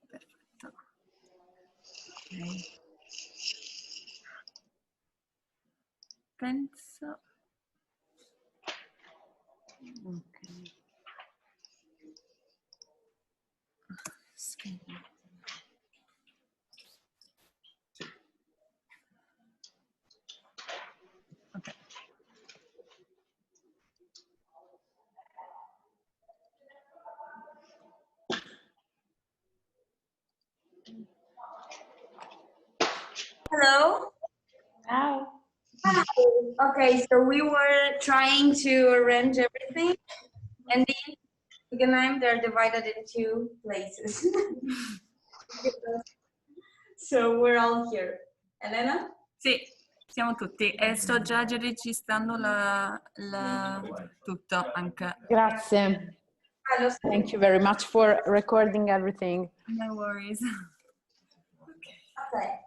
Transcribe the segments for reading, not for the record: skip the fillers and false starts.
Perfetto. Ok. Penso. Ok. Scrivi. Ok. Hello. Ciao. Hi. Okay, so we were trying to arrange everything, and in Guggenheim they're divided in two places. So we're all here. Elena? Sì, siamo tutti e sto già registrando tutto anche. Grazie. Thank you very much for recording everything. No worries. Okay.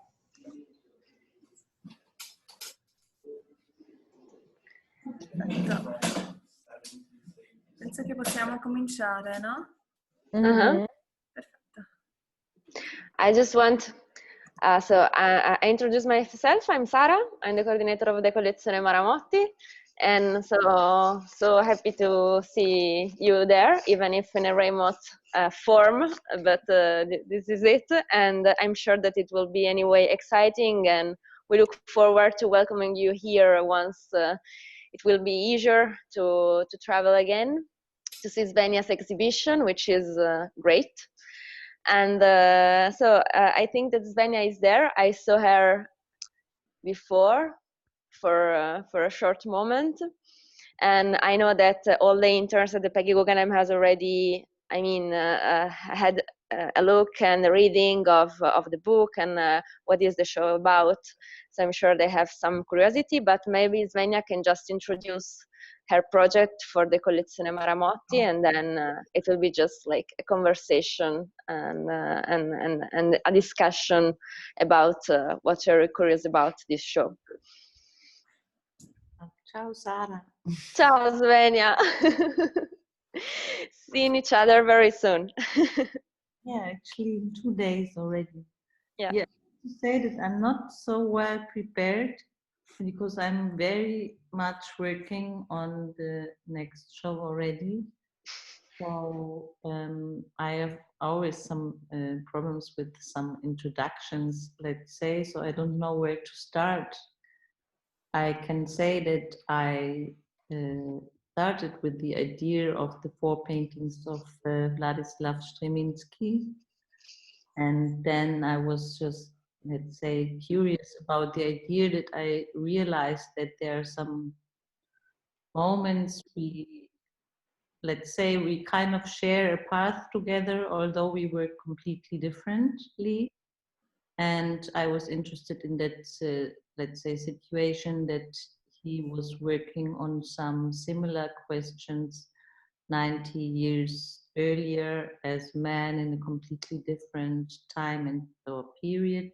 Perfetto. Penso che possiamo cominciare, no? Mm-hmm. Perfetto. I just want, I introduce myself. I'm Sara. I'm the coordinator of the Collezione Maramotti. And so happy to see you there, even if in a remote form, but this is it. And I'm sure that it will be anyway exciting, and we look forward to welcoming you here once it will be easier to travel again, to see Svenja's exhibition, which is great. And I think that Svenja is there. I saw her before for a short moment. And I know that all the interns at the Peggy Guggenheim has already, had a look and a reading of the book and what is the show about. So I'm sure they have some curiosity, but maybe Svenja can just introduce her project for the Collezione Maramotti, and then it will be just like a conversation and a discussion about what you're curious about this show. Ciao, Sara. Ciao, Svenja. Seeing each other very soon. Yeah, actually in 2 days already. Yeah. To say that I'm not so well prepared because I'm very much working on the next show already. So I have always some problems with some introductions, let's say, so I don't know where to start. I can say that I started with the idea of the 4 paintings of Władysław Stremiński, and then I was just, let's say, curious about the idea that I realized that there are some moments let's say we kind of share a path together, although we work completely differently. And I was interested in that, let's say, situation that he was working on some similar questions 90 years earlier as man in a completely different time and period.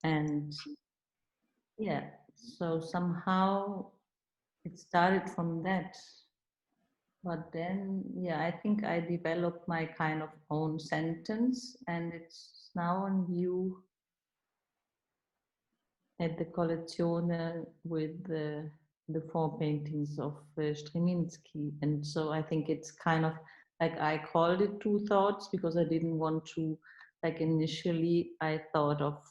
And yeah, so somehow it started from that. But then, yeah, I think I developed my kind of own sentence, and it's now on view at the Collezione with the 4 paintings of Stremiński. And so I think it's kind of like, I called it 2 thoughts because I didn't want to, like initially I thought of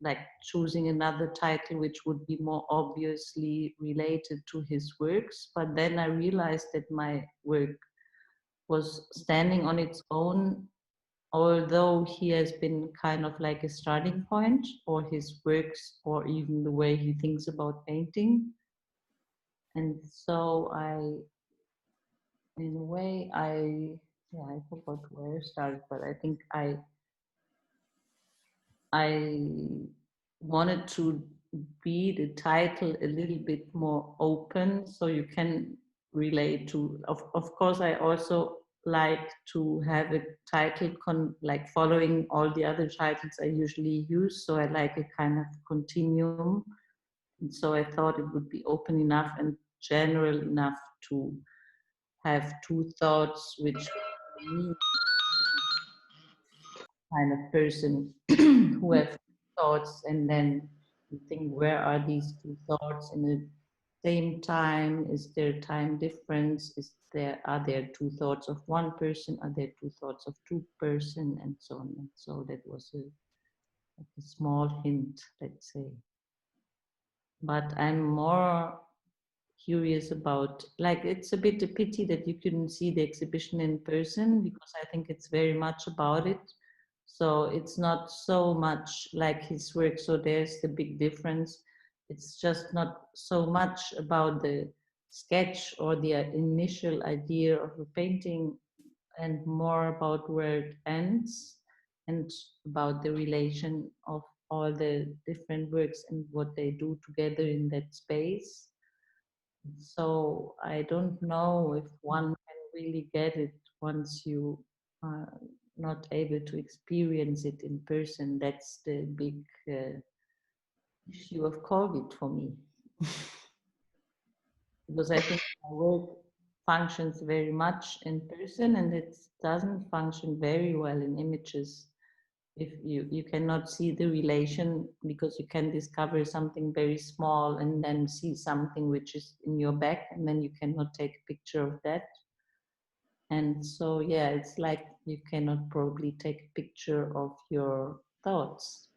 like choosing another title which would be more obviously related to his works. But then I realized that my work was standing on its own, although he has been kind of like a starting point for his works or even the way he thinks about painting. And so in a way, I forgot where I started, but I think I wanted to be the title a little bit more open so you can relate to, of course, I also like to have a title like following all the other titles I usually use, so I like a kind of continuum. And so I thought it would be open enough and general enough to have two thoughts, which me kind of person who have thoughts, and then you think, where are these two thoughts in the same time? Is there time difference? Are there two thoughts of one person? Are there two thoughts of two person? And so on. And so that was a small hint, let's say. But I'm more curious about, like, it's a bit a pity that you couldn't see the exhibition in person, because I think it's very much about it. So it's not so much like his work, so there's the big difference. It's just not so much about the sketch or the initial idea of a painting, and more about where it ends, and about the relation of all the different works and what they do together in that space. So I don't know if one can really get it once you are not able to experience it in person. That's the big issue of COVID for me. Because I think my work functions very much in person, and it doesn't function very well in images. If you cannot see the relation, because you can discover something very small and then see something which is in your back, and then you cannot take a picture of that. And so, yeah, it's like you cannot probably take a picture of your thoughts.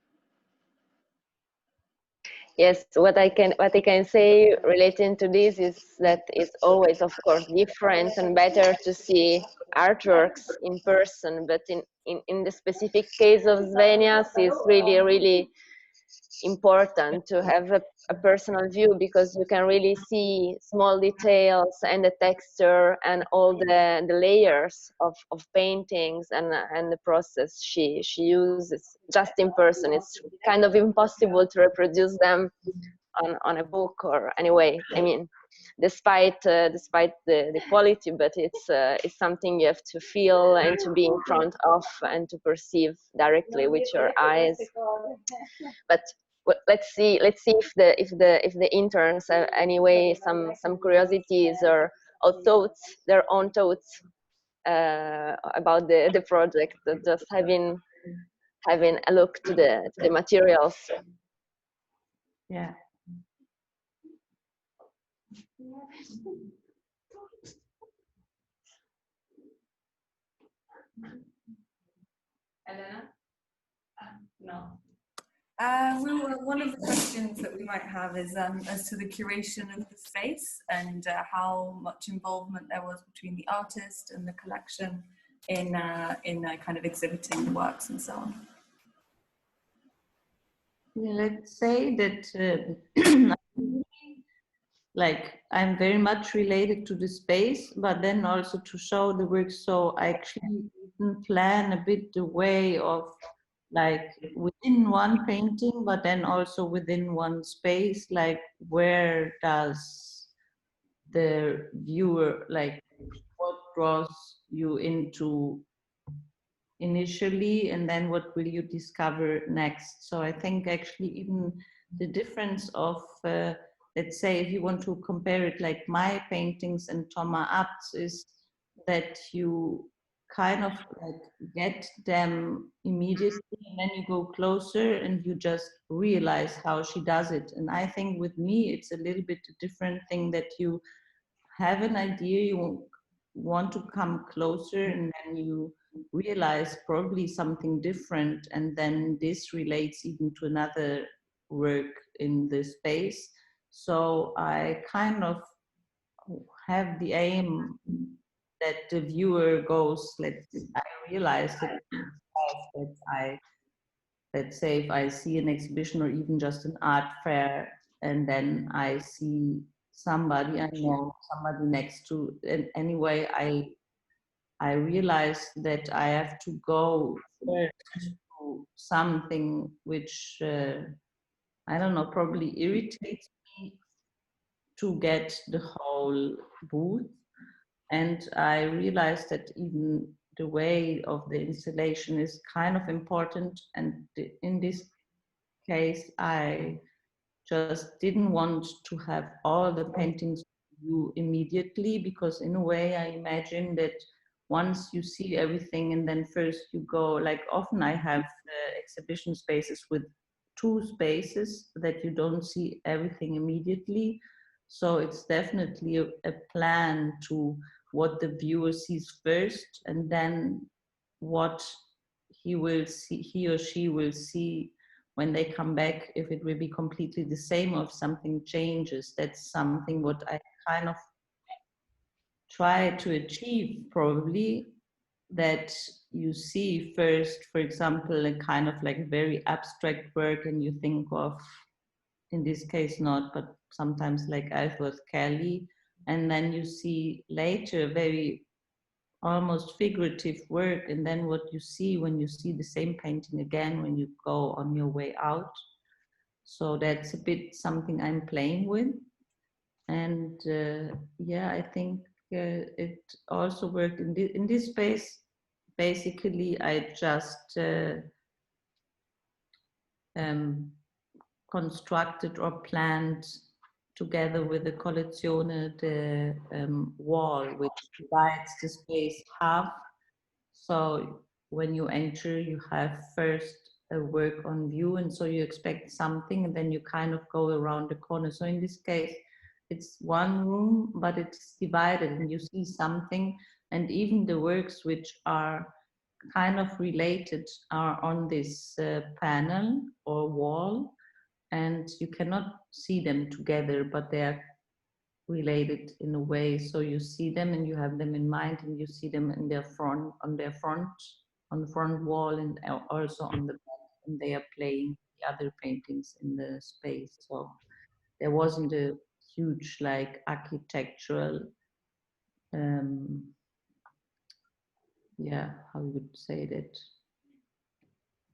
Yes, what I can say relating to this is that it's always, of course, different and better to see artworks in person. But in the specific case of Svenja's, it's really important to have a personal view, because you can really see small details and the texture and all the layers of paintings and the process she uses just in person. It's kind of impossible to reproduce them on a book or anyway. I mean, despite the quality, but it's something you have to feel and to be in front of and to perceive directly with your eyes. But let's see if the interns have anyway some curiosities or thoughts, their own thoughts about the project, just having a look to the materials. Yeah. Elena? No. One of the questions that we might have is as to the curation of the space, and how much involvement there was between the artist and the collection in kind of exhibiting the works and so on. Yeah, let's say that like, I'm very much related to the space, but then also to show the work. So I actually didn't plan a bit the way of, like, within one painting, but then also within one space, like, where does the viewer, like, what draws you into initially, and then what will you discover next? So I think actually even the difference of let's say, if you want to compare it, like my paintings and Thomas Abt's, is that you kind of like get them immediately, and then you go closer and you just realize how she does it. And I think with me it's a little bit a different thing, that you have an idea, you want to come closer, and then you realize probably something different, and then this relates even to another work in the space. So I kind of have the aim that the viewer goes, I realize that let's say if I see an exhibition or even just an art fair, and then I see somebody I know, somebody next to, and anyway, I realize that I have to go first to something which I don't know, probably irritates me, to get the whole booth. And I realized that even the way of the installation is kind of important. And in this case, I just didn't want to have all the paintings view immediately, because in a way I imagine that once you see everything and then first you go, like often I have exhibition spaces with two spaces that you don't see everything immediately. So it's definitely a plan to what the viewer sees first, and then what he or she will see when they come back, if it will be completely the same or if something changes. That's something what I kind of try to achieve, probably, that you see first, for example, a kind of like very abstract work, and you think of, in this case not, but sometimes like Ellsworth Kelly, and then you see later very almost figurative work, and then what you see when you see the same painting again when you go on your way out. So that's a bit something I'm playing with. And yeah, I think it also worked in this space. Basically, I just constructed or planned together with the Collezione the wall, which divides the space half. So when you enter, you have first a work on view, and so you expect something, and then you kind of go around the corner. So in this case, it's one room, but it's divided, and you see something, and even the works which are kind of related are on this panel or wall, and you cannot see them together, but they are related in a way. So you see them and you have them in mind, and you see them in their front, on the front wall, and also on the back, and they are playing the other paintings in the space. So there wasn't a huge like architectural yeah, how you would say that,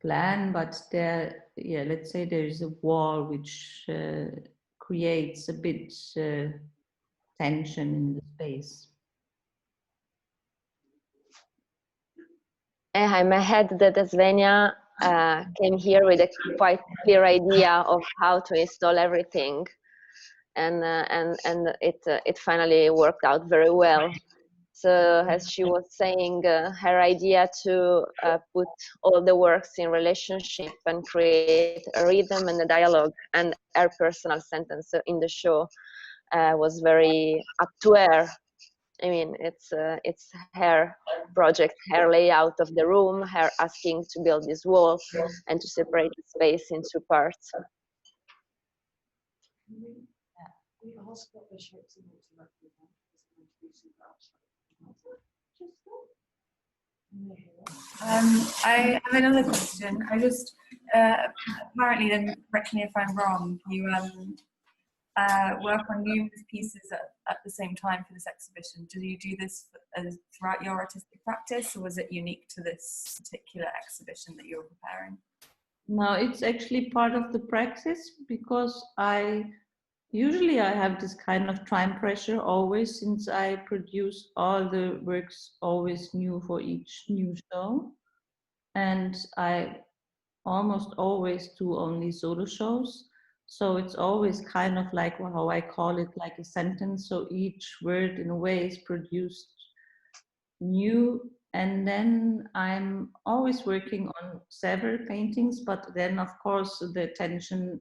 plan, but there, yeah, let's say there is a wall which creates a bit tension in the space. I may add that Svenja came here with a quite clear idea of how to install everything, and it finally worked out very well. So as she was saying, her idea to put all the works in relationship and create a rhythm and a dialogue and her personal sentence in the show was very up to her. I mean, it's her project, her layout of the room, her asking to build this wall and to separate the space in two parts. I have another question. I just apparently, then correct me if I'm wrong, you work on numerous pieces at the same time for this exhibition. Do you do this throughout your artistic practice, or was it unique to this particular exhibition that you're preparing? No, it's actually part of the practice, because usually I have this kind of time pressure always, since I produce all the works always new for each new show. And I almost always do only solo shows. So it's always kind of like, well, how I call it, like a sentence. So each word in a way is produced new. And then I'm always working on several paintings, but then of course the attention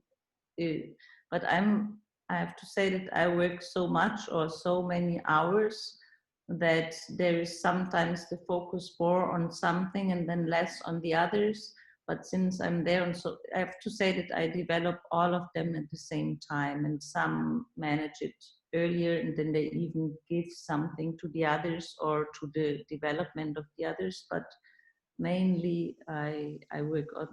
but I have to say that I work so much or so many hours that there is sometimes the focus more on something and then less on the others. But since I'm there, and so I have to say that I develop all of them at the same time, and some manage it earlier, and then they even give something to the others or to the development of the others. But mainly I work on,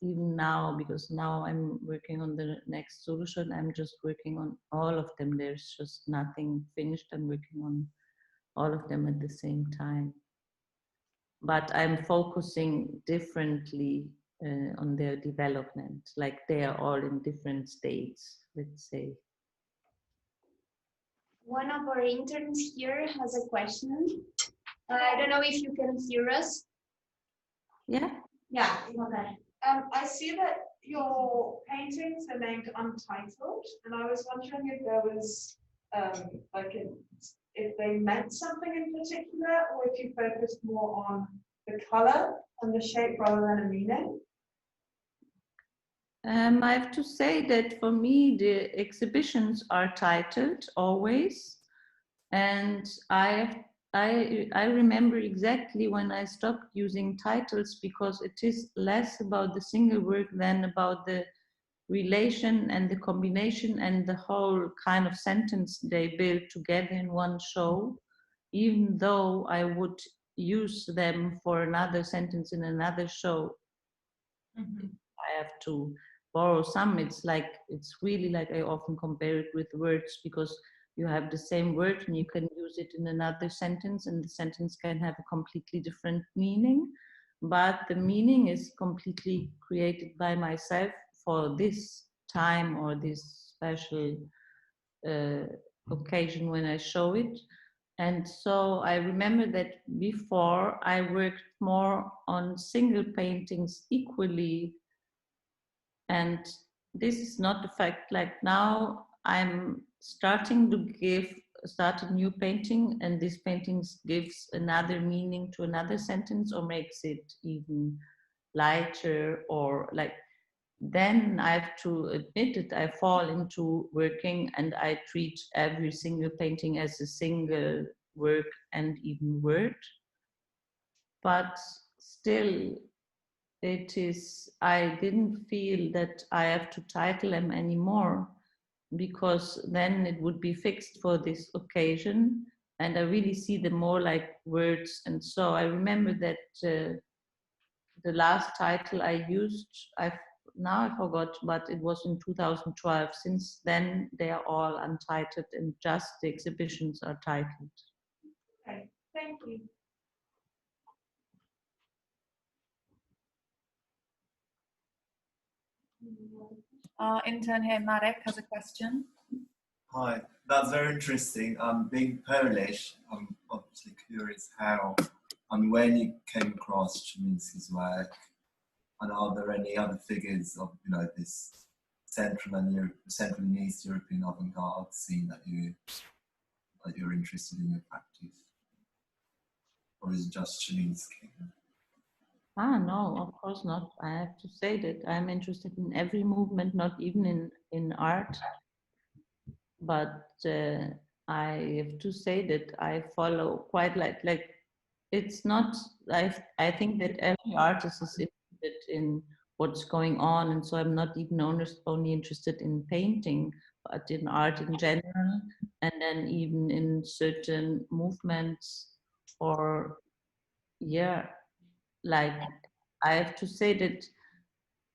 even now, because now I'm working on the next solution, I'm just working on all of them. There's just nothing finished. I'm working on all of them at the same time. But I'm focusing differently on their development, like they are all in different states, let's say. One of our interns here has a question. I don't know if you can hear us. Yeah. Yeah, okay. I see that your paintings are named Untitled, and I was wondering if there was like if they meant something in particular, or if you focused more on the color and the shape rather than a meaning? I have to say that for me, the exhibitions are titled always, and I remember exactly when I stopped using titles, because it is less about the single work than about the relation and the combination and the whole kind of sentence they build together in one show, even though I would use them for another sentence in another show. I have to borrow some. It's really like I often compare it with words, because you have the same word and you can use it in another sentence, and the sentence can have a completely different meaning, but the meaning is completely created by myself for this time or this special uh, occasion when I show it. And so I remember that before I worked more on single paintings equally, and this is not the fact. Like now I'm starting to start a new painting, and this painting gives another meaning to another sentence or makes it even lighter, or like, then I have to admit that I fall into working and I treat every single painting as a single work and even word. But still, I didn't feel that I have to title them anymore, because then it would be fixed for this occasion. And I really see them more like words. And so I remember that the last title I used, now I forgot, but it was in 2012. Since then, they are all untitled, and just the exhibitions are titled. Okay, thank you. Our intern here, Marek, has a question. Hi, that's very interesting. Being Polish, I'm obviously curious how and when you came across Chmielewski's work, and are there any other figures of this Central and East European avant-garde scene that you're interested in your practice, or is it just Chmielewski? No, of course not. I have to say that I'm interested in every movement, not even in art. But I have to say that I follow quite like it's not. I think that every artist is interested in what's going on, and so I'm not even only interested in painting, but in art in general, and then even in certain movements, or yeah, like I have to say that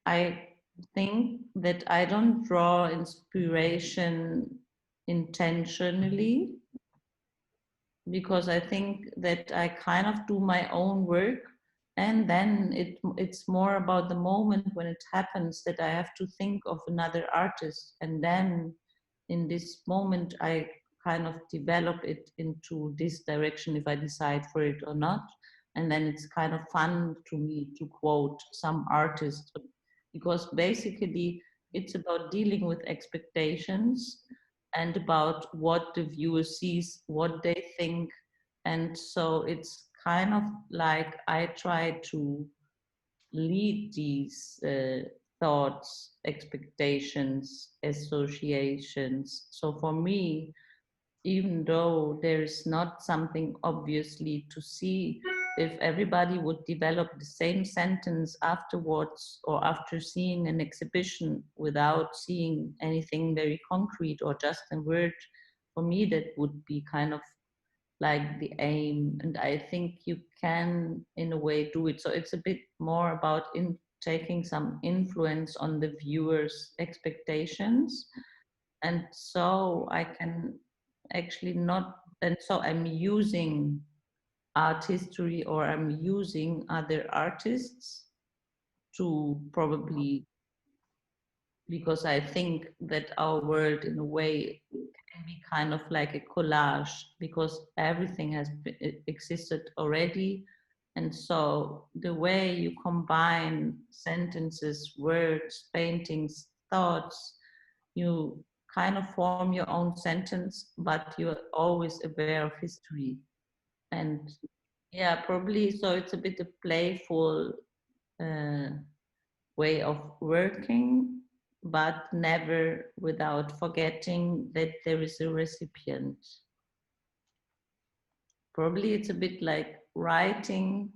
I think that I don't draw inspiration intentionally, because I think that I kind of do my own work, and then it's more about the moment when it happens that I have to think of another artist, and then in this moment I kind of develop it into this direction if I decide for it or not. And then it's kind of fun to me to quote some artist, because basically it's about dealing with expectations and about what the viewer sees, what they think. And so it's kind of like I try to lead these thoughts, expectations, associations. So for me, even though there is not something obviously to see, if everybody would develop the same sentence afterwards or after seeing an exhibition without seeing anything very concrete or just a word, for me that would be kind of like the aim. And I think you can in a way do it. So it's a bit more about taking some influence on the viewer's expectations. And so I can actually not, and so I'm using art history, or I'm using other artists to probably, because I think that our world in a way can be kind of like a collage, because everything has existed already. And so the way you combine sentences, words, paintings, thoughts, you kind of form your own sentence, but you're always aware of history. And yeah, probably, so it's a bit a playful way of working, but never without forgetting that there is a recipient. Probably it's a bit like writing,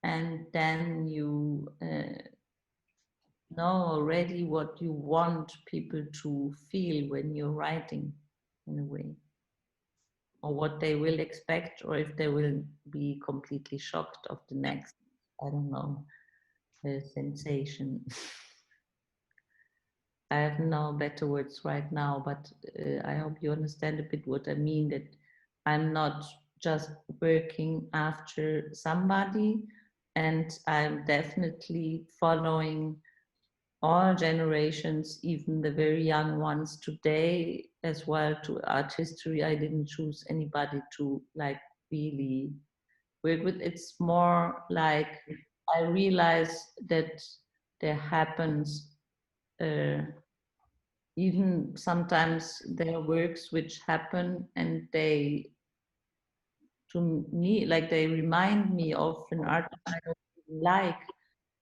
and then you know already what you want people to feel when you're writing, in a way, or what they will expect, or if they will be completely shocked of the next, I don't know, sensation. I have no better words right now, but I hope you understand a bit what I mean, that I'm not just working after somebody, and I'm definitely following all generations, even the very young ones today as well, to art history. I didn't choose anybody to like really work with. It's more like I realize that there happens even sometimes there are works which happen and they, to me, like they remind me of an art I don't really like,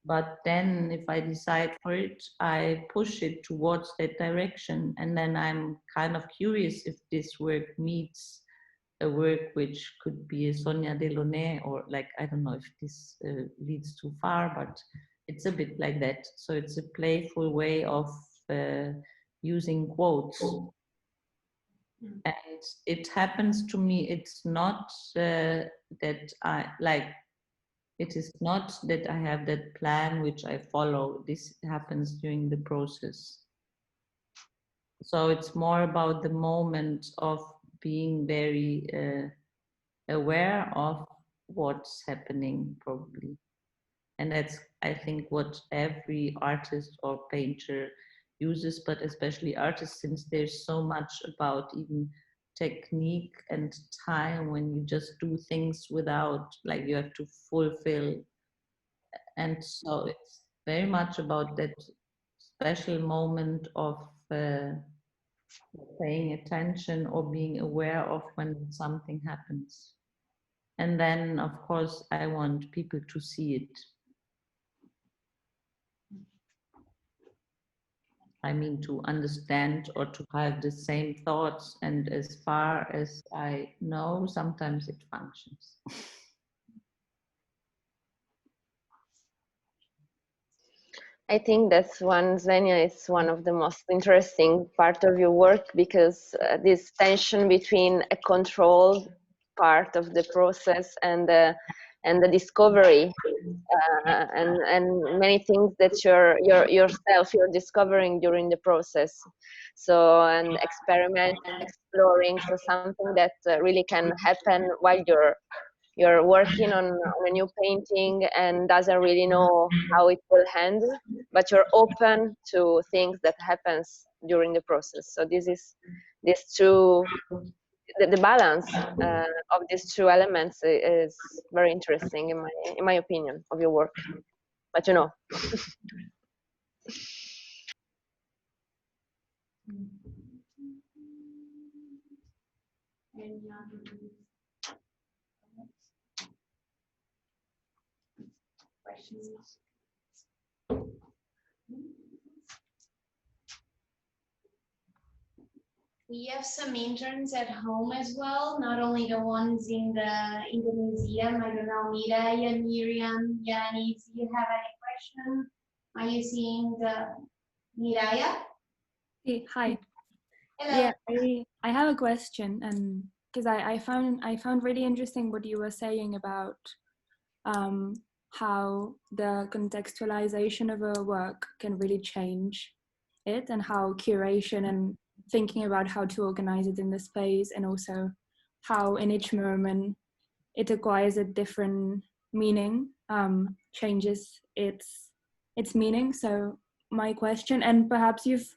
but then if I decide for it, I push it towards that direction, and then I'm kind of curious if this work meets a work which could be a Svenja Deininger, or like, I don't know if this leads too far, but it's a bit like that. So it's a playful way of using quotes. And it happens to me, it's not that I like, it is not that I have that plan which I follow. This happens during the process. So it's more about the moment of being very aware of what's happening, probably. And that's, I think, what every artist or painter uses, but especially artists, since there's so much about even technique and time when you just do things without, like, you have to fulfill. And so it's very much about that special moment of paying attention or being aware of when something happens. And then, of course, I want people to see it. I mean, to understand or to have the same thoughts. And as far as I know, sometimes it functions. I think that's one, Svenja, is one of the most interesting part of your work, because this tension between a controlled part of the process and the discovery, and many things that you're discovering during the process. So, and exploring, so something that really can happen while you're working on a new painting and doesn't really know how it will end, but you're open to things that happens during the process. So this is these two, the balance of these two elements is very interesting in my opinion of your work. But you know. Questions? We have some interns at home as well, not only the ones in the museum. I don't know, Mireia, Miriam, Yanni, do you have any question? Are you seeing the Mireia? Hey, hi. Hello. Yeah, I have a question, and because I found really interesting what you were saying about how the contextualization of a work can really change it, and how curation and thinking about how to organize it in the space, and also how in each moment it acquires a different meaning, changes its meaning. So my question, and perhaps you've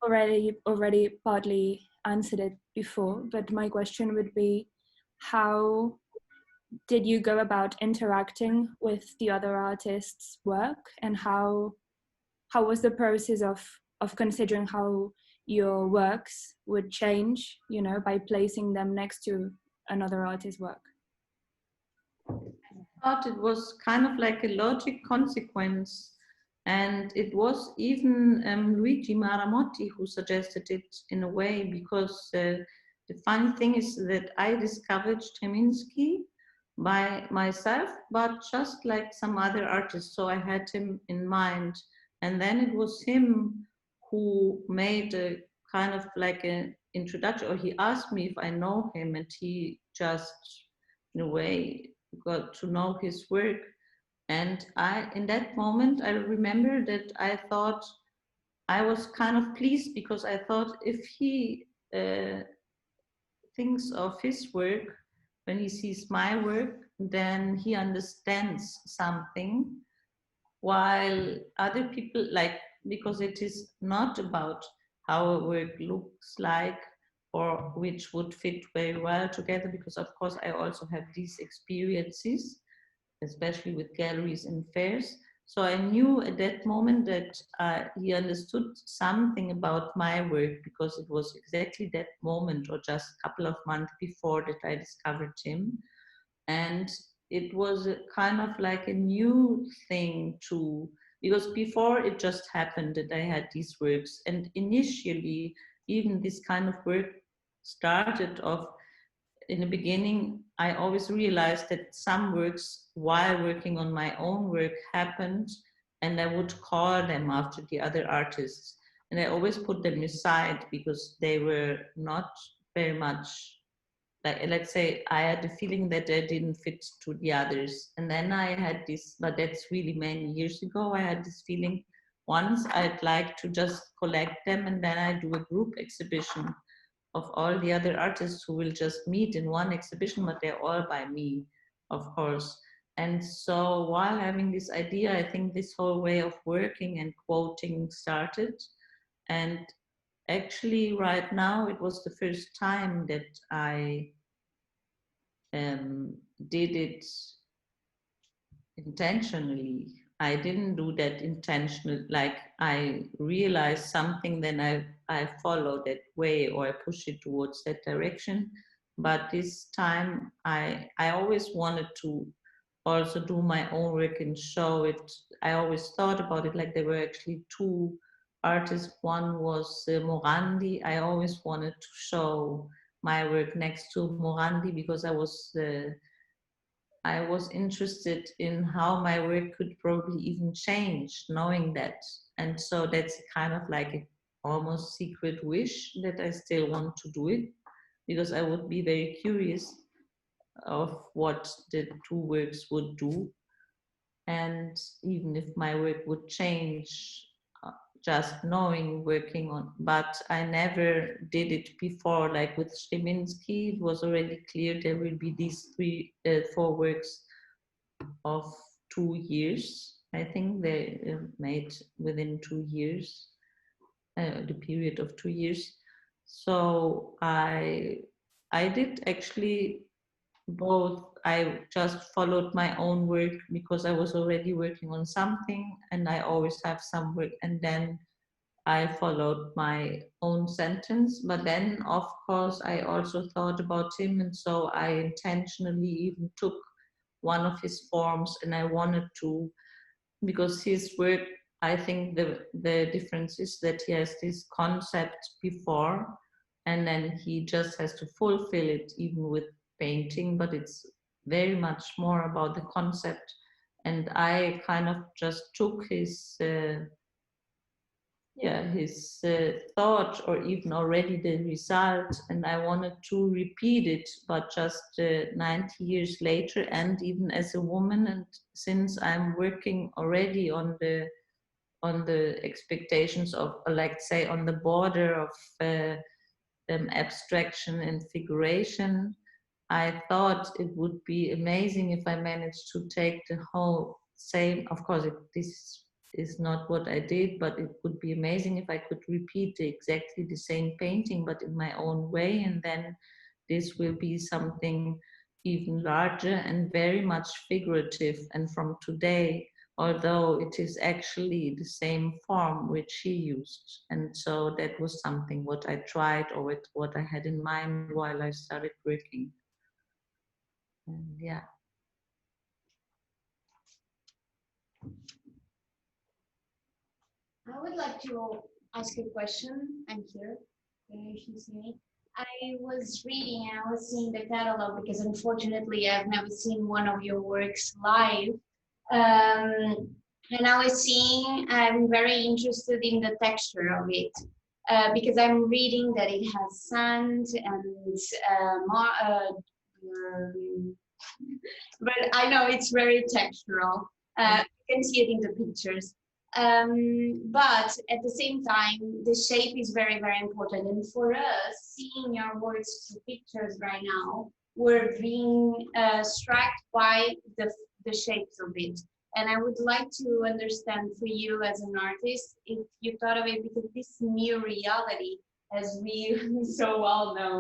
already partly answered it before, but my question would be, how did you go about interacting with the other artists' work, and how was the process of considering how your works would change, you know, by placing them next to another artist's work? I thought it was kind of like a logic consequence. And it was even Luigi Maramotti who suggested it in a way, because the funny thing is that I discovered Streminski by myself, but just like some other artists. So I had him in mind. And then it was him who made a kind of like an introduction, or he asked me if I know him, and he just, in a way, got to know his work. And in that moment, I remember that I thought I was kind of pleased, because I thought if he thinks of his work when he sees my work, then he understands something, while other people, like, because it is not about how a work looks like or which would fit very well together, because of course I also have these experiences, especially with galleries and fairs. So I knew at that moment that he understood something about my work, because it was exactly that moment, or just a couple of months before, that I discovered him. And it was a kind of like a new thing to, because before it just happened that I had these works. And initially, even this kind of work started off, in the beginning, I always realized that some works, while working on my own work, happened, and I would call them after the other artists. And I always put them aside, because they were not very much, like, let's say, I had the feeling that they didn't fit to the others. And then I had this, but that's really many years ago, I had this feeling, once I'd like to just collect them, and then I do a group exhibition of all the other artists who will just meet in one exhibition, but they're all by me, of course. And so while having this idea, I think this whole way of working and quoting started. And actually right now, it was the first time that I did it intentionally. I didn't do that intentionally, like I realized something, then I follow that way, or I push it towards that direction. But this time I always wanted to also do my own work and show it. I always thought about it like there were actually two artists. One was Morandi. I always wanted to show my work next to Morandi, because I was interested in how my work could probably even change, knowing that. And so that's kind of like an almost secret wish that I still want to do it, because I would be very curious of what the two works would do. And even if my work would change, just knowing, working on, but I never did it before. Like with Streminski, it was already clear there will be these four works of 2 years. I think they made within 2 years, the period of 2 years. So I did actually both. I just followed my own work, because I was already working on something, and I always have some work, and then I followed my own sentence. But then, of course, I also thought about him, and so I intentionally even took one of his forms, and I wanted to, because his work, I think the difference is that he has this concept before, and then he just has to fulfill it, even with painting, but it's very much more about the concept. And I kind of just took his thought, or even already the result, and I wanted to repeat it, but just 90 years later, and even as a woman. And since I'm working already on the expectations of, like, say, on the border of abstraction and figuration, I thought it would be amazing if I managed to take the whole same, of course this is not what I did, but it would be amazing if I could repeat exactly the same painting, but in my own way. And then this will be something even larger and very much figurative. And from today, although it is actually the same form which he used. And so that was something what I tried, or what I had in mind while I started working. And yeah. I would like to ask a question. I'm here. If you see me. I was reading and I was seeing the catalog because unfortunately I've never seen one of your works live. And I was seeing, I'm very interested in the texture of it because I'm reading that it has sand and but I know it's very textural. You can see it in the pictures. But at the same time, the shape is very, very important. And for us, seeing your works through pictures right now, we're being struck by the shapes of it. And I would like to understand for you as an artist, if you thought of it, because this new reality, as we so well know,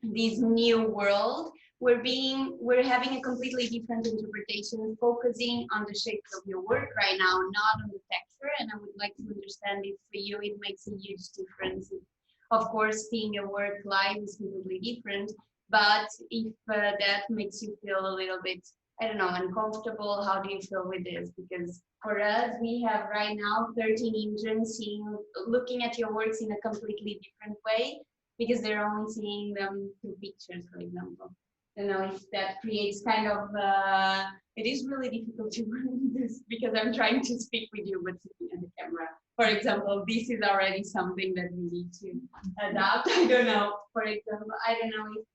this new world, we're having a completely different interpretation, focusing on the shapes of your work right now, not on the texture. And I would like to understand if for you it makes a huge difference. Of course, seeing your work live is completely different, but if that makes you feel a little bit, I don't know, uncomfortable, how do you feel with this? Because for us, we have right now 13 interns looking at your works in a completely different way, because they're only seeing them through pictures, for example. I don't know if that creates kind of, it is really difficult to run this because I'm trying to speak with you, but sitting at the camera. For example, this is already something that we need to adapt. I don't know, for example, I don't know if,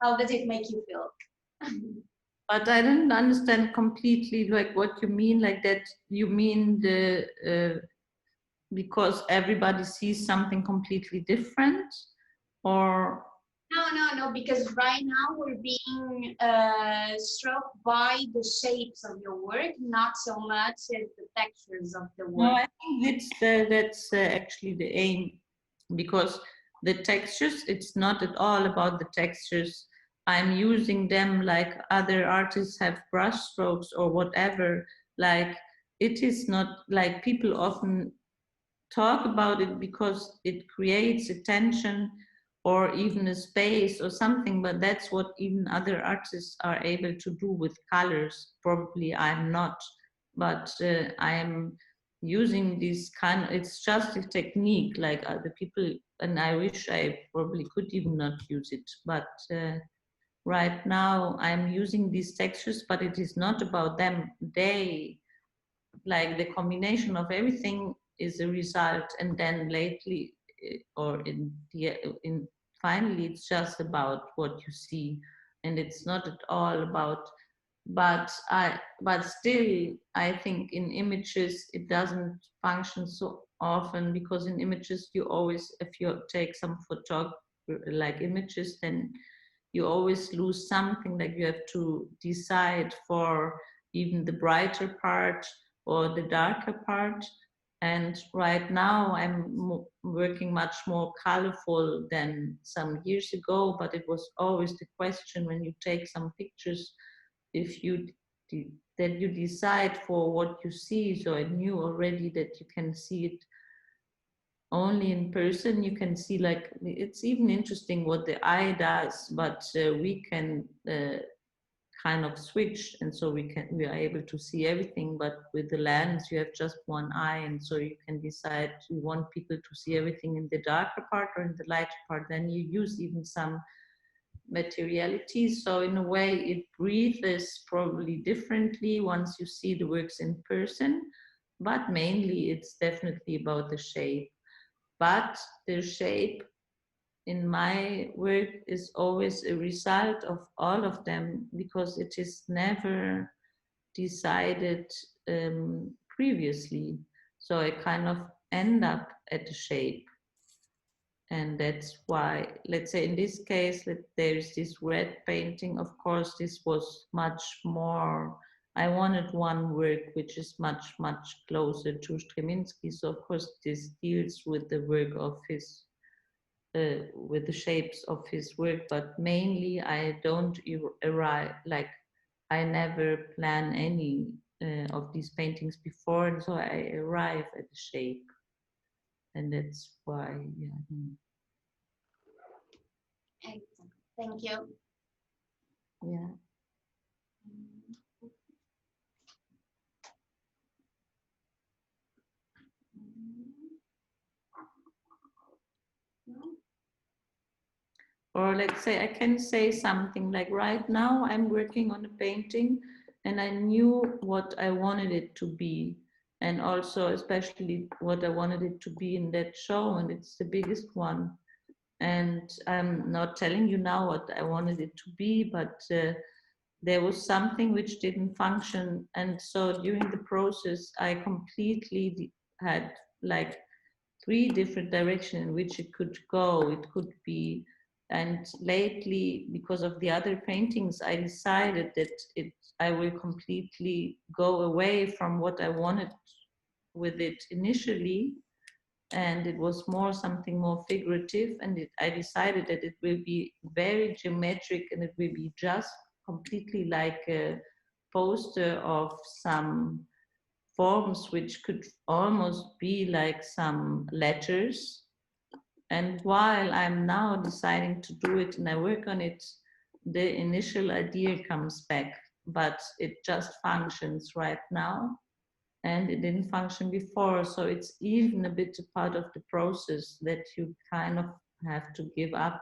how does it make you feel? But I didn't understand completely like what you mean, like that you mean the, because everybody sees something completely different, or? No, because right now we're being struck by the shapes of your work, not so much as the textures of the work. No, I think that's actually the aim, because the textures, it's not at all about the textures. I'm using them like other artists have brush strokes or whatever. Like, it is not like people often talk about it because it creates attention or even a space or something, but that's what even other artists are able to do with colors. Probably I'm not, but I am using this kind of, it's just a technique like other people, and I wish I probably could even not use it, but right now I'm using these textures, but it is not about them. They, like, the combination of everything is a result, and then lately or in finally it's just about what you see, and it's not at all about, but still I think in images it doesn't function so often, because in images you always, if you take some photo like images, then you always lose something, like you have to decide for even the brighter part or the darker part. And right now I'm working much more colorful than some years ago, but it was always the question when you take some pictures, if you that you decide for what you see. So I knew already that you can see it only in person. You can see, like, it's even interesting what the eye does, but we can kind of switch, and so we are able to see everything, but with the lens you have just one eye, and so you can decide you want people to see everything in the darker part or in the lighter part. Then you use even some materiality, so in a way it breathes probably differently once you see the works in person, but mainly it's definitely about the shape. But the shape in my work is always a result of all of them, because it is never decided previously. So I kind of end up at the shape. And that's why, let's say in this case, there's this red painting. Of course, this was much more, I wanted one work which is much, much closer to Streminsky. So of course, this deals with the work of his with the shapes of his work, but mainly I don't arrive, like, I never plan any of these paintings before, and so I arrive at the shape, and that's why, yeah. Excellent. Thank you. Yeah. Or let's say I can say something like, right now I'm working on a painting and I knew what I wanted it to be, and also especially what I wanted it to be in that show, and it's the biggest one. And I'm not telling you now what I wanted it to be, but there was something which didn't function. And so during the process, I completely had like 3 different directions in which it could go. It could be, and lately, because of the other paintings, I decided that I will completely go away from what I wanted with it initially, and it was more something more figurative, and I decided that it will be very geometric, and it will be just completely like a poster of some forms which could almost be like some letters. And while I'm now deciding to do it and I work on it, the initial idea comes back, but it just functions right now. And it didn't function before. So it's even a bit a part of the process that you kind of have to give up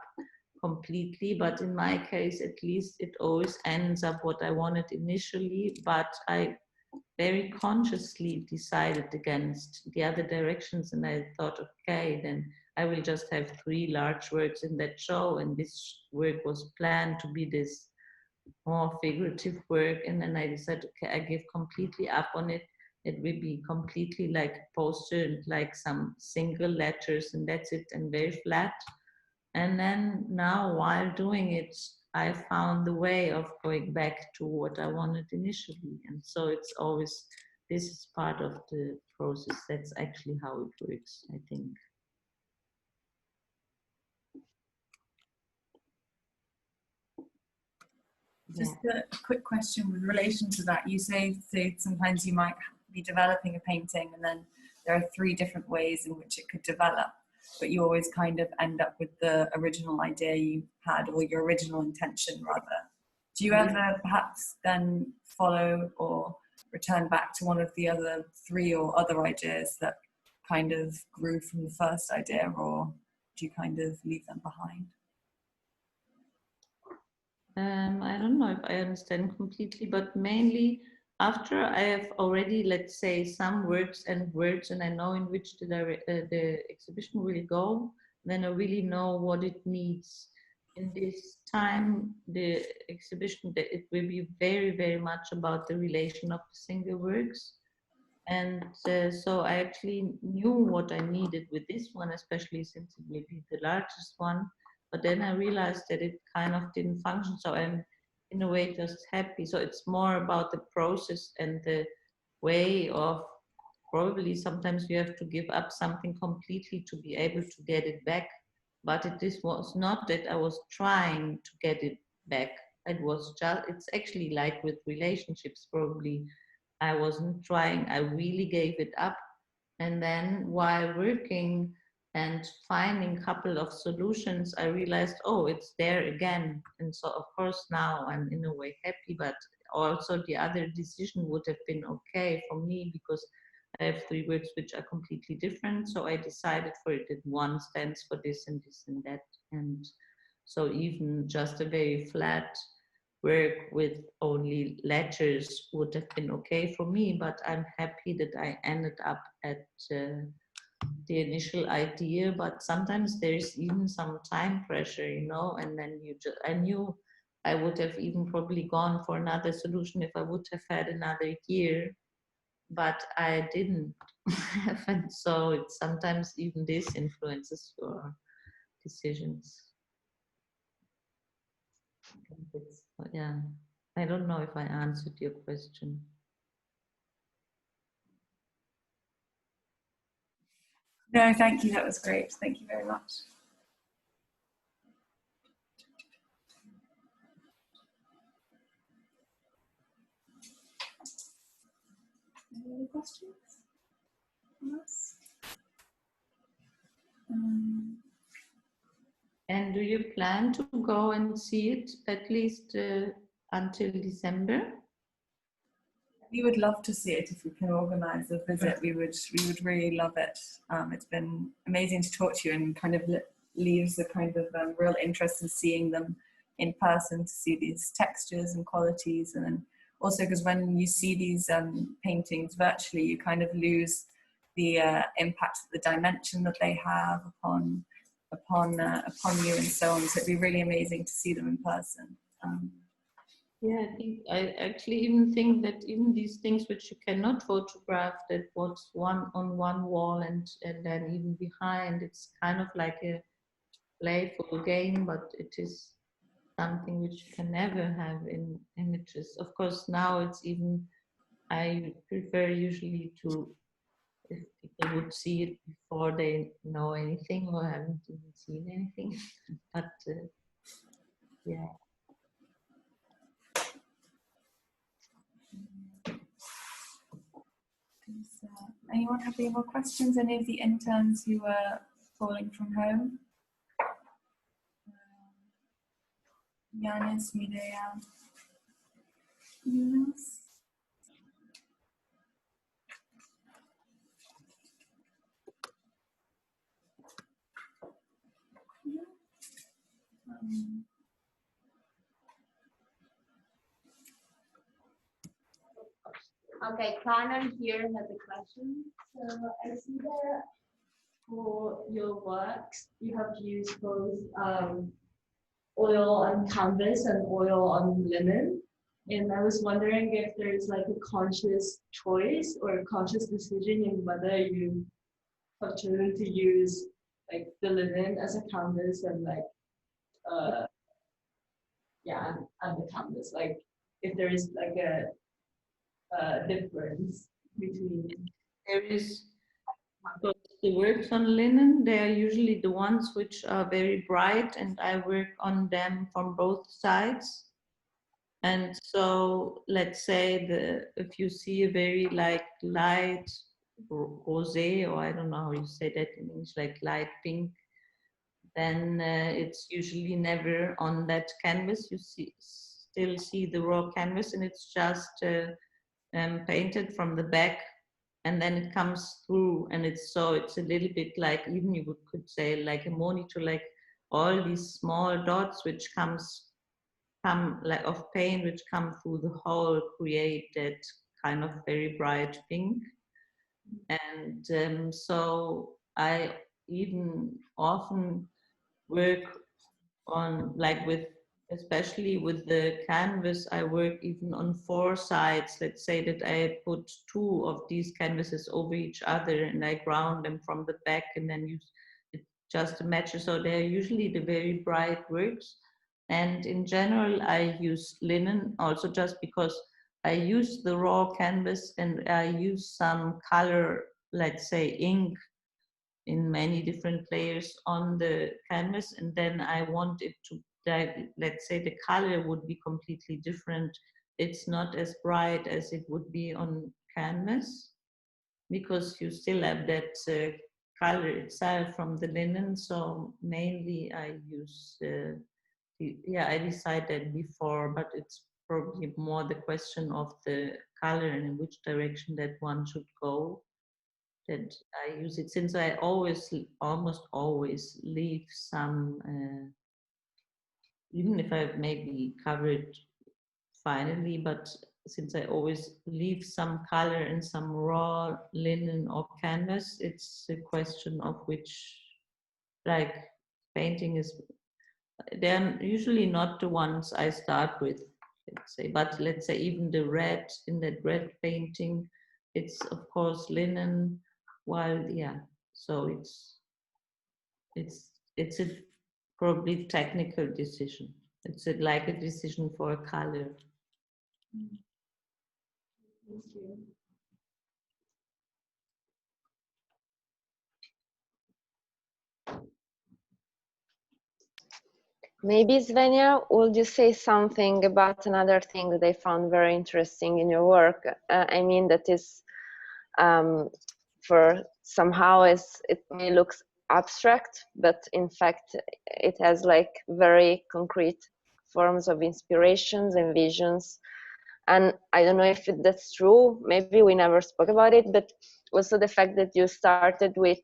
completely. But in my case, at least, it always ends up what I wanted initially, but I very consciously decided against the other directions, and I thought, okay, then I will just have 3 large works in that show, and this work was planned to be this more figurative work, and then I decided, okay, I give completely up on it. It will be completely like a poster and like some single letters, and that's it, and very flat. And then now, while doing it, I found the way of going back to what I wanted initially. And so it's always, this is part of the process. That's actually how it works, I think. Just a quick question with relation to that. You say sometimes you might be developing a painting and then there are 3 different ways in which it could develop, but you always kind of end up with the original idea you had, or your original intention rather. Do you ever perhaps then follow or return back to one of the other 3 or other ideas that kind of grew from the first idea, or do you kind of leave them behind? I don't know if I understand completely, but mainly after I have already, let's say, some works and words, and I know in which the exhibition will go, then I really know what it needs. In this time, the exhibition, it will be very, very much about the relation of the single works. And so I actually knew what I needed with this one, especially since it will be the largest one. But then I realized that it kind of didn't function. So I'm in a way just happy. So it's more about the process and the way of, probably sometimes you have to give up something completely to be able to get it back. But this was not that I was trying to get it back. It was just, it's actually like with relationships, probably. I wasn't trying, I really gave it up. And then while working and finding a couple of solutions, I realized, oh, it's there again. And so, of course, now I'm in a way happy, but also the other decision would have been okay for me because I have 3 words which are completely different. So I decided for it that one stands for this and this and that. And so even just a very flat work with only letters would have been okay for me, but I'm happy that I ended up at the initial idea. But sometimes there's even some time pressure, you know, and then I knew I would have even probably gone for another solution if I would have had another year, but I didn't. And so it's sometimes even this influences your decisions. Yeah, I don't know if I answered your question. No, thank you. That was great. Thank you very much. other questions from us? And do you plan to go and see it at least until December? We would love to see it if we can organise a visit. We would really love it. It's been amazing to talk to you, and kind of leaves a kind of real interest in seeing them in person, to see these textures and qualities, and then also because when you see these paintings virtually, you kind of lose the impact of the dimension that they have upon you and so on. So it'd be really amazing to see them in person. Yeah, I actually even think that even these things which you cannot photograph, that what's one on one wall and then even behind, it's kind of like a playful game, but it is something which you can never have in images. Of course, now it's even, I prefer usually to, if people would see it before they know anything or haven't even seen anything, but yeah. Does anyone have any more questions? Any of the interns who are calling from home? Yanis, Medea. Anyone else? Okay, Canon here has a question. So I see that for your works, you have used both oil on canvas and oil on linen. And I was wondering if there's like a conscious choice or a conscious decision in whether you have chosen to use like the linen as a canvas and like and the canvas, like if there is like a difference between. There is, but the works on linen, they are usually the ones which are very bright, and I work on them from both sides. And so let's say if you see a very like light rosé, or I don't know how you say that in English, like light pink, then it's usually never on that canvas. You still see the raw canvas, and it's just painted from the back, and then it comes through, and it's a little bit like, even you could say like a monitor, like all these small dots which come like of paint which come through the hole, create that kind of very bright pink. And so I even often work on, like, with, especially with the canvas, I work even on 4 sides. Let's say that I put 2 of these canvases over each other, and I ground them from the back, and then use it just to match. So they're usually the very bright works. And in general, I use linen also just because I use the raw canvas, and I use some color, let's say ink, in many different layers on the canvas, and then I want it to, let's say the color would be completely different. It's not as bright as it would be on canvas, because you still have that color itself from the linen. So mainly I use, I decided before, but it's probably more the question of the color and in which direction that one should go, that I use it, since I almost always leave some, even if I maybe cover it finally, but since I always leave some color in some raw linen or canvas, it's a question of which, like, painting is, they're usually not the ones I start with, let's say, but let's say even the red, in that red painting, it's of course linen, while, so it's a probably technical decision. It's like a decision for a color. Thank you. Maybe, Svenja, would you say something about another thing that I found very interesting in your work? I mean, that is for somehow it may look abstract, but in fact it has like very concrete forms of inspirations and visions. And I don't know if that's true, maybe we never spoke about it, but also the fact that you started with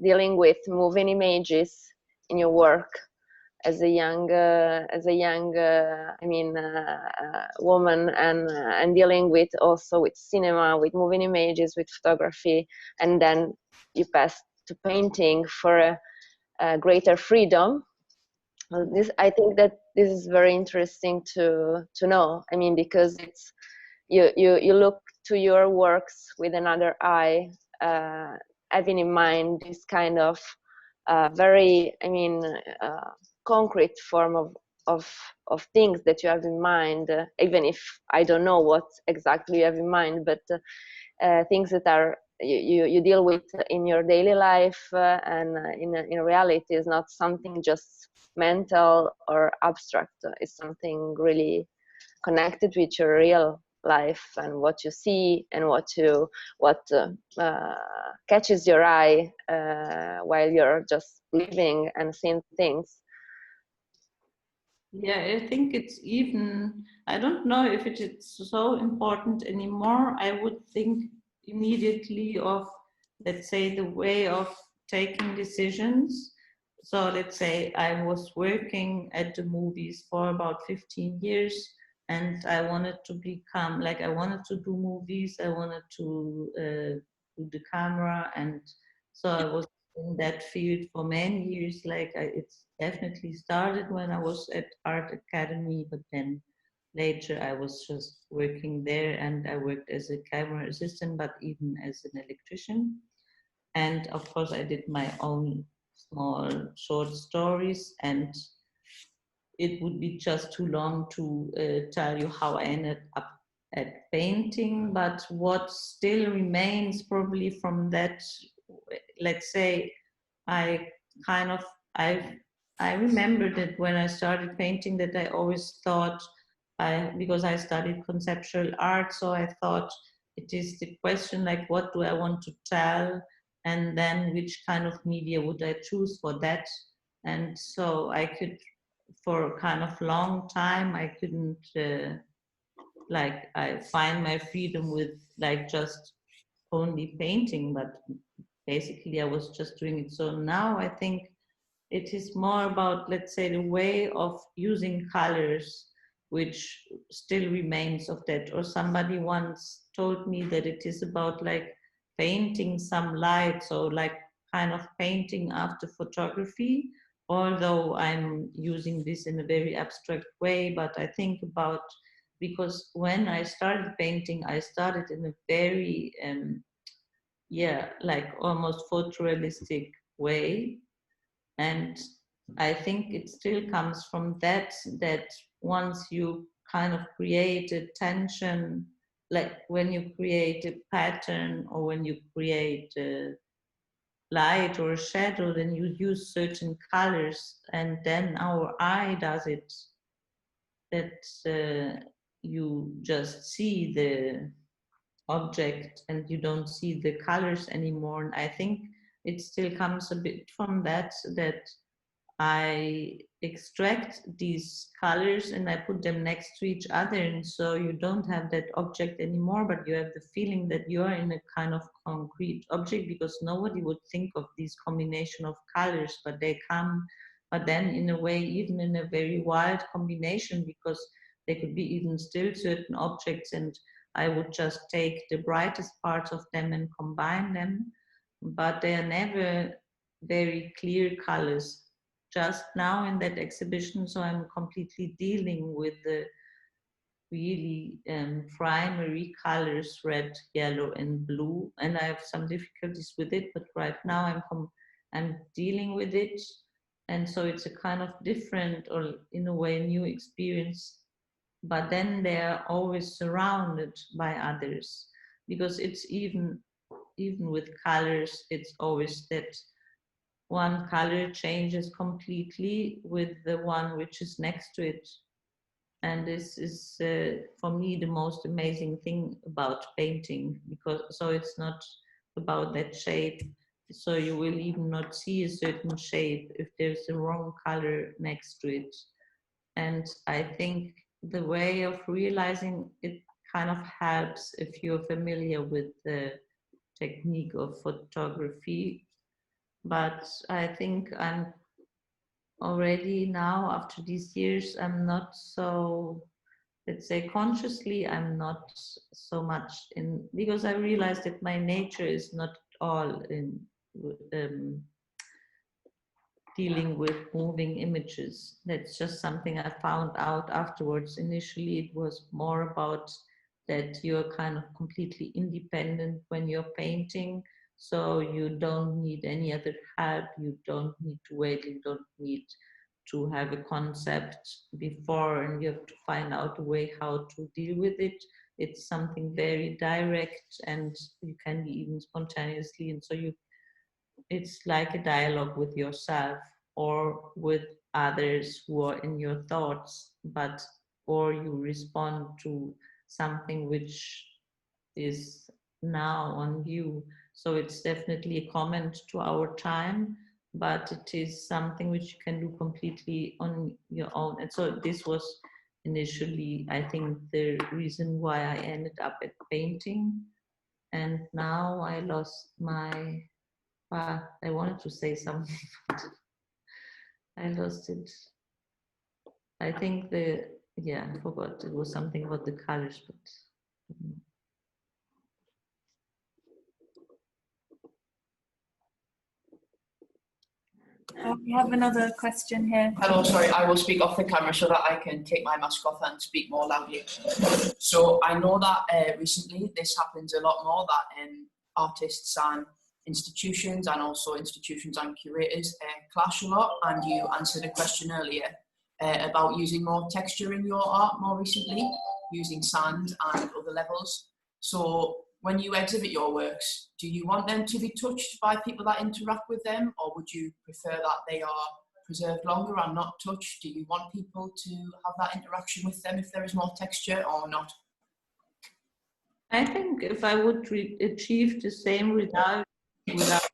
dealing with moving images in your work as a young woman, and dealing with also with cinema, with moving images, with photography, and then you passed to painting for a greater freedom. I think that this is very interesting to know. I mean, because it's you look to your works with another eye, having in mind this kind of very, concrete form of things that you have in mind, even if I don't know what exactly you have in mind, but things that are you deal with in your daily life, and in reality is not something just mental or abstract. It's something really connected with your real life and what you see and what catches your eye while you're just living and seeing things. Yeah, I think it's even, I don't know if it is so important anymore. I would think immediately of, let's say, the way of taking decisions. So let's say I was working at the movies for about 15 years, and I wanted to become, like, I wanted to do movies, I wanted to do the camera, and so I was in that field for many years. Like it's definitely started when I was at art academy, but then later I was just working there, and I worked as a camera assistant, but even as an electrician. And of course I did my own small short stories, and it would be just too long to tell you how I ended up at painting. But what still remains probably from that, let's say, I kind of I remember that when I started painting, that I always thought, because I studied conceptual art, so I thought it is the question like, what do I want to tell, and then which kind of media would I choose for that. And so I could, for a kind of long time, I couldn't like I find my freedom with like just only painting, but basically I was just doing it. So now I think it is more about, let's say, the way of using colors, which still remains of that. Or somebody once told me that it is about like painting some light, so like kind of painting after photography, although I'm using this in a very abstract way. But I think about, because when I started painting, I started in a very like almost photorealistic way. And I think it still comes from that once you kind of create a tension, like when you create a pattern or when you create a light or a shadow, then you use certain colors, and then our eye does it, that you just see the object and you don't see the colors anymore. And I think it still comes a bit from that I extract these colors and I put them next to each other, and so you don't have that object anymore, but you have the feeling that you are in a kind of concrete object, because nobody would think of these combination of colors, but they come, but then in a way even in a very wild combination, because they could be even still certain objects, and I would just take the brightest parts of them and combine them, but they are never very clear colors. Just now in that exhibition, so I'm completely dealing with the really primary colors, red, yellow, and blue, and I have some difficulties with it, but right now I'm dealing with it, and so it's a kind of different, or in a way new experience, but then they are always surrounded by others, because it's even with colors, it's always that one color changes completely with the one which is next to it. And this is, for me, the most amazing thing about painting, because so it's not about that shape. So you will even not see a certain shape if there's the wrong color next to it. And I think the way of realizing it kind of helps if you're familiar with the technique of photography. But I think I'm already now, after these years, I'm not so, let's say, consciously, I'm not so much in, because I realized that my nature is not all in dealing with moving images. That's just something I found out afterwards. Initially, it was more about that you're kind of completely independent when you're painting. So you don't need any other help. You don't need to wait. You don't need to have a concept before, and you have to find out a way how to deal with it. It's something very direct, and you can be even spontaneously. And so it's like a dialogue with yourself or with others who are in your thoughts, or you respond to something which is now on you. So it's definitely a comment to our time, but it is something which you can do completely on your own. And so this was initially, I think, the reason why I ended up at painting. And now I lost my, I wanted to say something, but I lost it. I think I forgot. It was something about the colors, but. We have another question here. Hello, sorry, I will speak off the camera so that I can take my mask off and speak more loudly. So I know that recently this happens a lot more, that artists and institutions, and also institutions and curators clash a lot, and you answered a question earlier about using more texture in your art more recently, using sand and other levels. So when you exhibit your works, do you want them to be touched by people that interact with them, or would you prefer that they are preserved longer and not touched? Do you want people to have that interaction with them if there is more texture or not? I think if I would achieve the same result without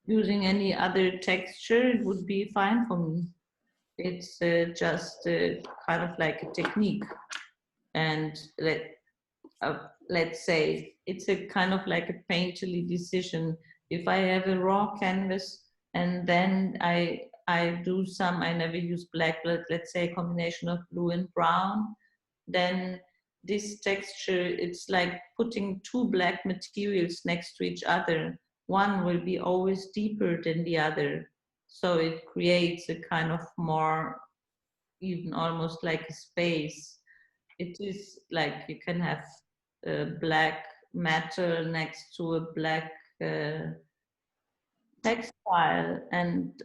using any other texture, it would be fine for me. It's just kind of like a technique. And let's say it's a kind of like a painterly decision. If I have a raw canvas and then I do some, I never use black, but let's say a combination of blue and brown, then this texture, it's like putting two black materials next to each other. One will be always deeper than the other. So it creates a kind of more, even almost like a space. It is like you can have black matter next to a black textile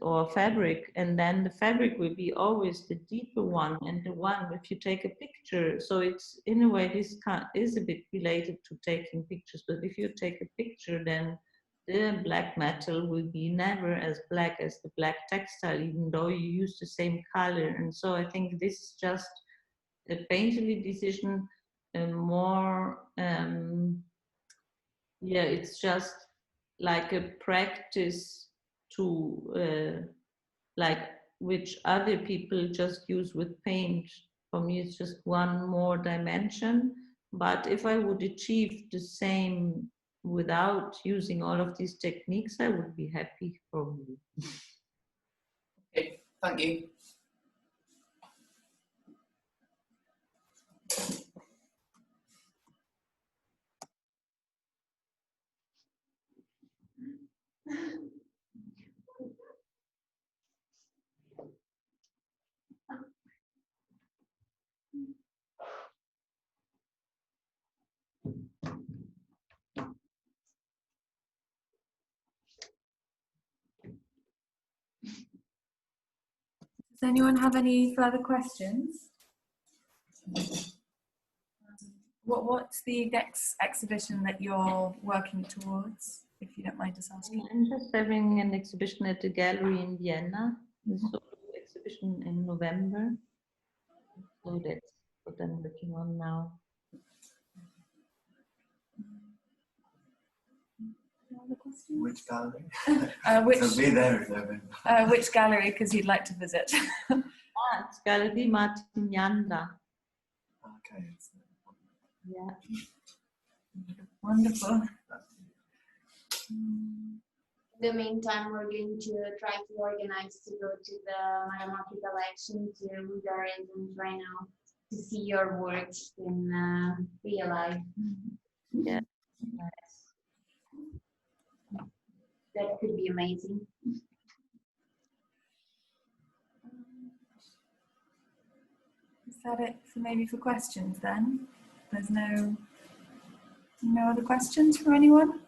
or fabric, and then the fabric will be always the deeper one, and the one if you take a picture. So it's in a way this is a bit related to taking pictures, but if you take a picture, then the black metal will be never as black as the black textile, even though you use the same color. And so I think this is just a painterly decision, more it's just like a practice to like which other people just use with paint. For me, it's just one more dimension. But if I would achieve the same without using all of these techniques, I would be happy, probably. Okay, thank you. Does anyone have any further questions? What's the next exhibition that you're working towards, if you don't mind us asking? I'm just having an exhibition at the gallery in Vienna, the solo exhibition in November. So that's what I'm working on now. Which gallery? Which So be there in November. which gallery? Because you'd like to visit. It's Gallery Martin Janda. Okay. Yeah. Wonderful. In the meantime, we're going to try to organize to go to the Maramotti collection to read our interns right now to see your work in real life. Yeah. Nice. That could be amazing. Is that it for maybe for questions then? There's no other questions from anyone?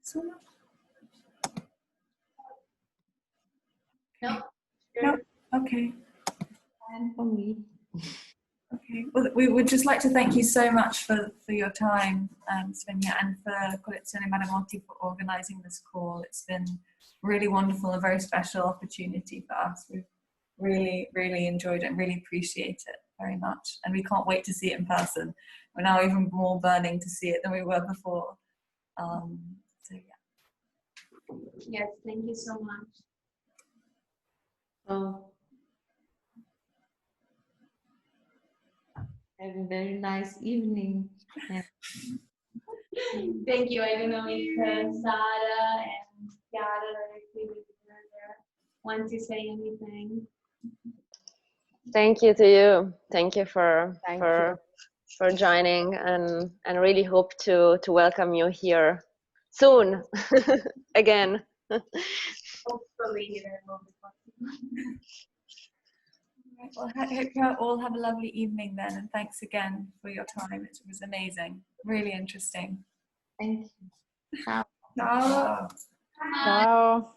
So, No. no. Okay. And for me. Okay. Well, we would just like to thank you so much for your time, Svenja, and for Collezione Maramotti for organising this call. It's been really wonderful, a very special opportunity for us. We've really, really enjoyed it and really appreciate it very much. And we can't wait to see it in person. We're now even more burning to see it than we were before. So yeah. Yes, thank you so much. So have a very nice evening. Yeah. Thank you. I don't know if Sara and Chiara want to say anything. Thank you to you. Thank you for joining, and really hope to welcome you here soon again. Hopefully that will be possible. Well, I hope you all have a lovely evening then, and thanks again for your time. It was amazing, really interesting. Thank you. Ciao. Ciao. Ciao.